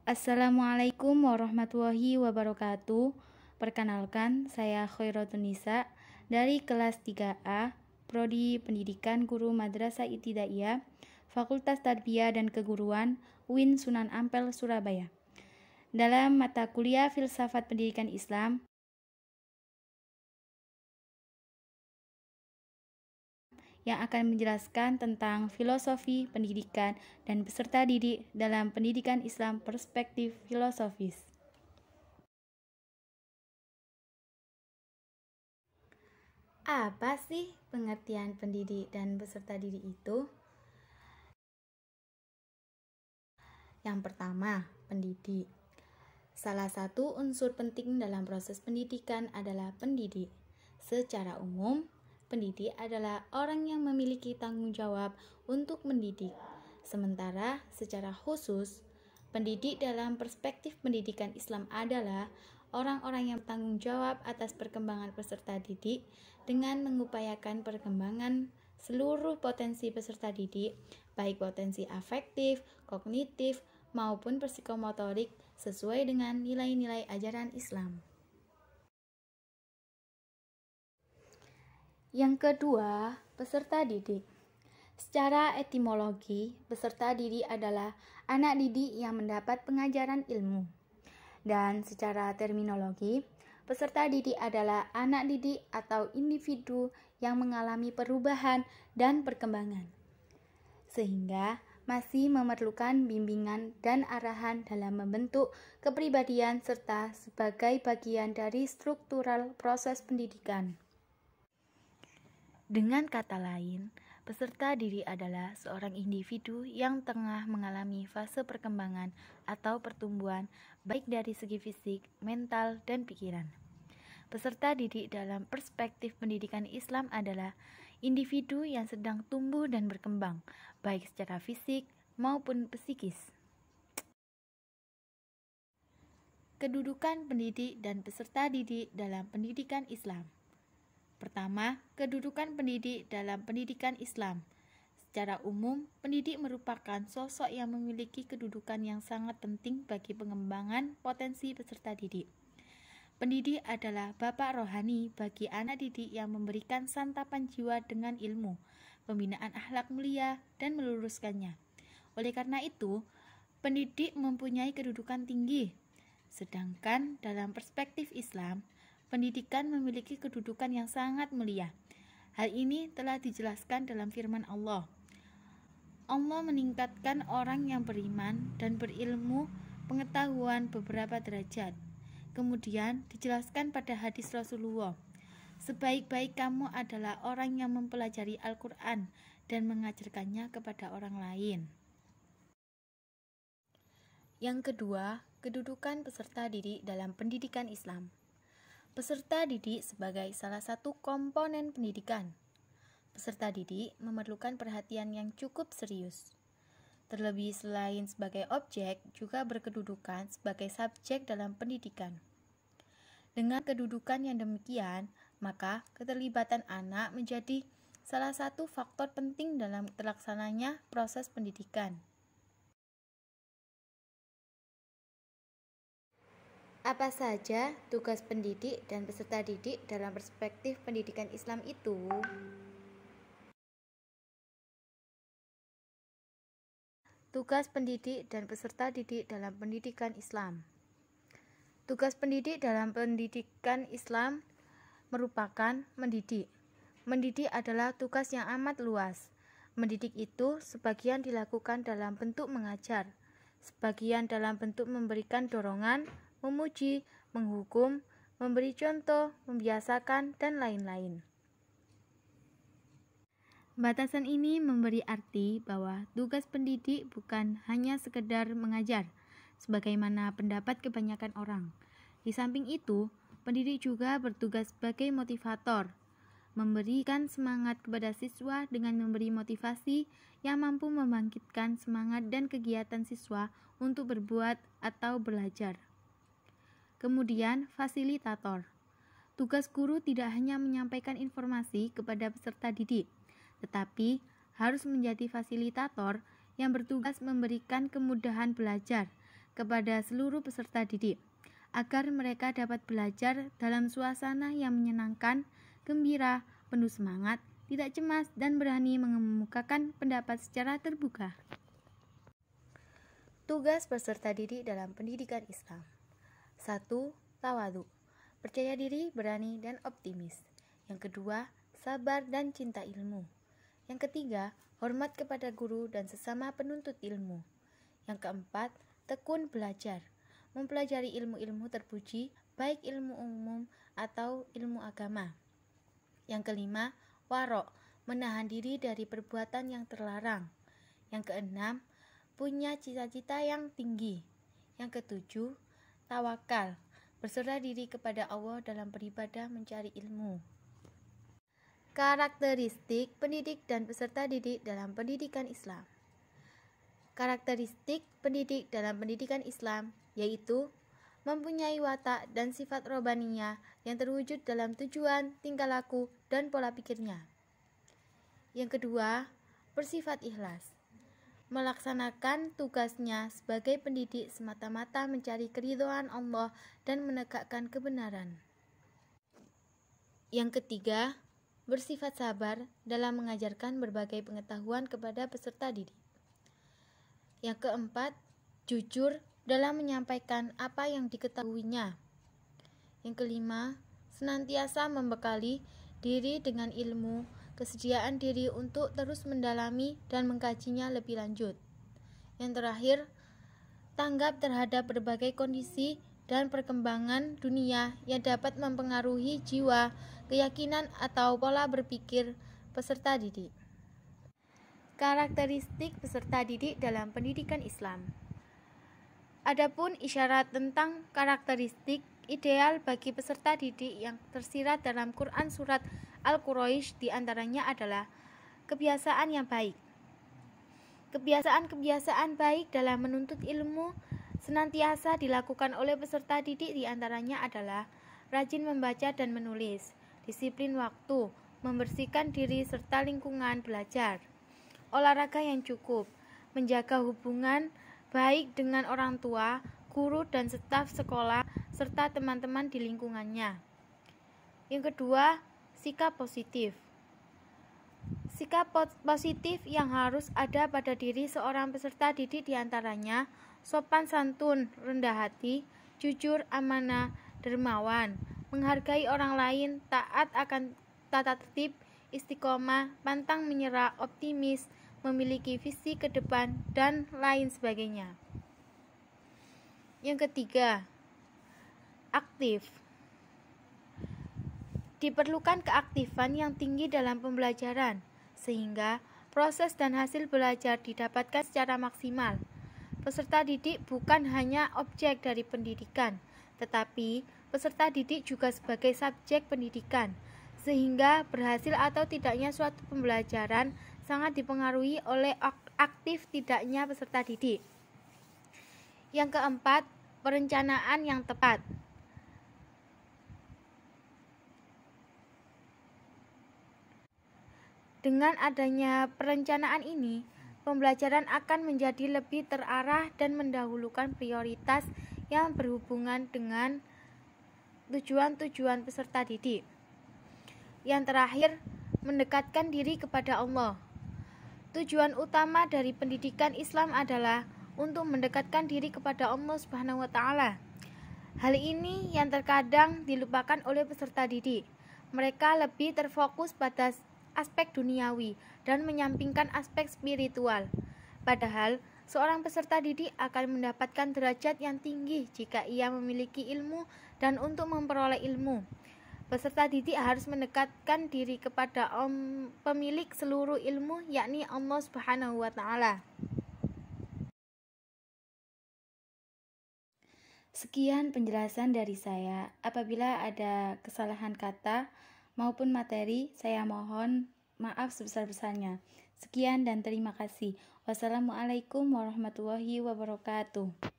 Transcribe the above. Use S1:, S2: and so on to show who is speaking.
S1: Assalamualaikum warahmatullahi wabarakatuh. Perkenalkan, saya Khairatun Nisa dari kelas 3A, Prodi Pendidikan Guru Madrasah Ibtidaiyah, Fakultas Tarbiyah dan Keguruan, UIN Sunan Ampel, Surabaya. Dalam mata kuliah Filsafat Pendidikan Islam, yang akan menjelaskan tentang filosofi pendidikan dan peserta didik dalam pendidikan Islam perspektif filosofis. Apa sih pengertian pendidik dan peserta didik itu? Yang pertama, pendidik. Salah satu unsur penting dalam proses pendidikan adalah pendidik. Secara umum, pendidik adalah orang yang memiliki tanggung jawab untuk mendidik. Sementara secara khusus, pendidik dalam perspektif pendidikan Islam adalah orang-orang yang bertanggung jawab atas perkembangan peserta didik dengan mengupayakan perkembangan seluruh potensi peserta didik, baik potensi afektif, kognitif, maupun psikomotorik sesuai dengan nilai-nilai ajaran Islam. Yang kedua, peserta didik. Secara etimologi, peserta didik adalah anak didik yang mendapat pengajaran ilmu. Dan secara terminologi, peserta didik adalah anak didik atau individu yang mengalami perubahan dan perkembangan, sehingga masih memerlukan bimbingan dan arahan dalam membentuk kepribadian serta sebagai bagian dari struktural proses pendidikan. Dengan kata lain, peserta didik adalah seorang individu yang tengah mengalami fase perkembangan atau pertumbuhan baik dari segi fisik, mental, dan pikiran. Peserta didik dalam perspektif pendidikan Islam adalah individu yang sedang tumbuh dan berkembang, baik secara fisik maupun psikis. Kedudukan pendidik dan peserta didik dalam pendidikan Islam. Pertama, kedudukan pendidik dalam pendidikan Islam. Secara umum, pendidik merupakan sosok yang memiliki kedudukan yang sangat penting bagi pengembangan potensi peserta didik. Pendidik adalah bapak rohani bagi anak didik yang memberikan santapan jiwa dengan ilmu, pembinaan akhlak mulia, dan meluruskannya. Oleh karena itu, pendidik mempunyai kedudukan tinggi. Sedangkan dalam perspektif Islam, pendidikan memiliki kedudukan yang sangat mulia. Hal ini telah dijelaskan dalam firman Allah. Allah meningkatkan orang yang beriman dan berilmu pengetahuan beberapa derajat. Kemudian dijelaskan pada hadis Rasulullah, sebaik-baik kamu adalah orang yang mempelajari Al-Quran dan mengajarkannya kepada orang lain. Yang kedua, kedudukan peserta didik dalam pendidikan Islam. Peserta didik sebagai salah satu komponen pendidikan. Peserta didik memerlukan perhatian yang cukup serius. Terlebih selain sebagai objek, juga berkedudukan sebagai subjek dalam pendidikan. Dengan kedudukan yang demikian, maka keterlibatan anak menjadi salah satu faktor penting dalam terlaksananya proses pendidikan. Apa saja tugas pendidik dan peserta didik dalam perspektif pendidikan Islam itu? Tugas pendidik dan peserta didik dalam pendidikan Islam. Tugas pendidik dalam pendidikan Islam merupakan mendidik. Mendidik adalah tugas yang amat luas. Mendidik itu sebagian dilakukan dalam bentuk mengajar, sebagian dalam bentuk memberikan dorongan, memuji, menghukum, memberi contoh, membiasakan, dan lain-lain. Batasan ini memberi arti bahwa tugas pendidik bukan hanya sekedar mengajar, sebagaimana pendapat kebanyakan orang. Di samping itu, pendidik juga bertugas sebagai motivator, memberikan semangat kepada siswa dengan memberi motivasi yang mampu membangkitkan semangat dan kegiatan siswa untuk berbuat atau belajar. Kemudian, fasilitator. Tugas guru tidak hanya menyampaikan informasi kepada peserta didik, tetapi harus menjadi fasilitator yang bertugas memberikan kemudahan belajar, kepada seluruh peserta didik, agar mereka dapat belajar dalam suasana yang menyenangkan, gembira, penuh semangat, tidak cemas, dan berani mengemukakan pendapat secara terbuka. Tugas peserta didik dalam pendidikan Islam. 1. Tawadhu, percaya diri, berani, dan optimis. Yang kedua, sabar dan cinta ilmu. Yang ketiga, hormat kepada guru dan sesama penuntut ilmu. Yang keempat, tekun belajar, mempelajari ilmu-ilmu terpuji, baik ilmu umum atau ilmu agama. Yang kelima, warok, menahan diri dari perbuatan yang terlarang. Yang keenam, punya cita-cita yang tinggi. Yang ketujuh, tawakal, berserah diri kepada Allah dalam beribadah mencari ilmu. Karakteristik pendidik dan peserta didik dalam pendidikan Islam. Karakteristik pendidik dalam pendidikan Islam yaitu mempunyai watak dan sifat robaniyah yang terwujud dalam tujuan, tingkah laku, dan pola pikirnya. Yang kedua, bersifat ikhlas, melaksanakan tugasnya sebagai pendidik semata-mata mencari keridhaan Allah dan menegakkan kebenaran. Yang ketiga, bersifat sabar dalam mengajarkan berbagai pengetahuan kepada peserta didik. Yang keempat, jujur dalam menyampaikan apa yang diketahuinya. Yang kelima, senantiasa membekali diri dengan ilmu, kesediaan diri untuk terus mendalami dan mengkajinya lebih lanjut. Yang terakhir, tanggap terhadap berbagai kondisi dan perkembangan dunia yang dapat mempengaruhi jiwa, keyakinan atau pola berpikir peserta didik. Karakteristik peserta didik dalam pendidikan Islam. Adapun isyarat tentang karakteristik ideal bagi peserta didik yang tersirat dalam Quran surat Al-Quraisy diantaranya adalah kebiasaan yang baik. Kebiasaan-kebiasaan baik dalam menuntut ilmu senantiasa dilakukan oleh peserta didik diantaranya adalah rajin membaca dan menulis, disiplin waktu, membersihkan diri serta lingkungan belajar, olahraga yang cukup, menjaga hubungan baik dengan orang tua, guru dan staf sekolah, serta teman-teman di lingkungannya. Yang kedua, sikap positif. Sikap positif yang harus ada pada diri seorang peserta didik diantaranya sopan santun, rendah hati, jujur, amanah, dermawan, menghargai orang lain, taat akan tata tertib, istiqomah, pantang menyerah, optimis, memiliki visi ke depan, dan lain sebagainya. Yang ketiga, aktif. Diperlukan keaktifan yang tinggi dalam pembelajaran, sehingga proses dan hasil belajar didapatkan secara maksimal. Peserta didik bukan hanya objek dari pendidikan, tetapi peserta didik juga sebagai subjek pendidikan, sehingga berhasil atau tidaknya suatu pembelajaran sangat dipengaruhi oleh aktif tidaknya peserta didik. Yang keempat, perencanaan yang tepat. Dengan adanya perencanaan ini, pembelajaran akan menjadi lebih terarah dan mendahulukan prioritas yang berhubungan dengan tujuan-tujuan peserta didik. Yang terakhir, mendekatkan diri kepada Allah. Tujuan utama dari pendidikan Islam adalah untuk mendekatkan diri kepada Allah Subhanahu wa taala. Hal ini yang terkadang dilupakan oleh peserta didik. Mereka lebih terfokus pada aspek duniawi dan menyampingkan aspek spiritual. Padahal, seorang peserta didik akan mendapatkan derajat yang tinggi jika ia memiliki ilmu dan untuk memperoleh ilmu. Peserta didik harus mendekatkan diri kepada pemilik seluruh ilmu, yakni Allah Subhanahu wa taala. Sekian penjelasan dari saya. Apabila ada kesalahan kata maupun materi, saya mohon maaf sebesar-besarnya. Sekian dan terima kasih. Wassalamualaikum warahmatullahi wabarakatuh.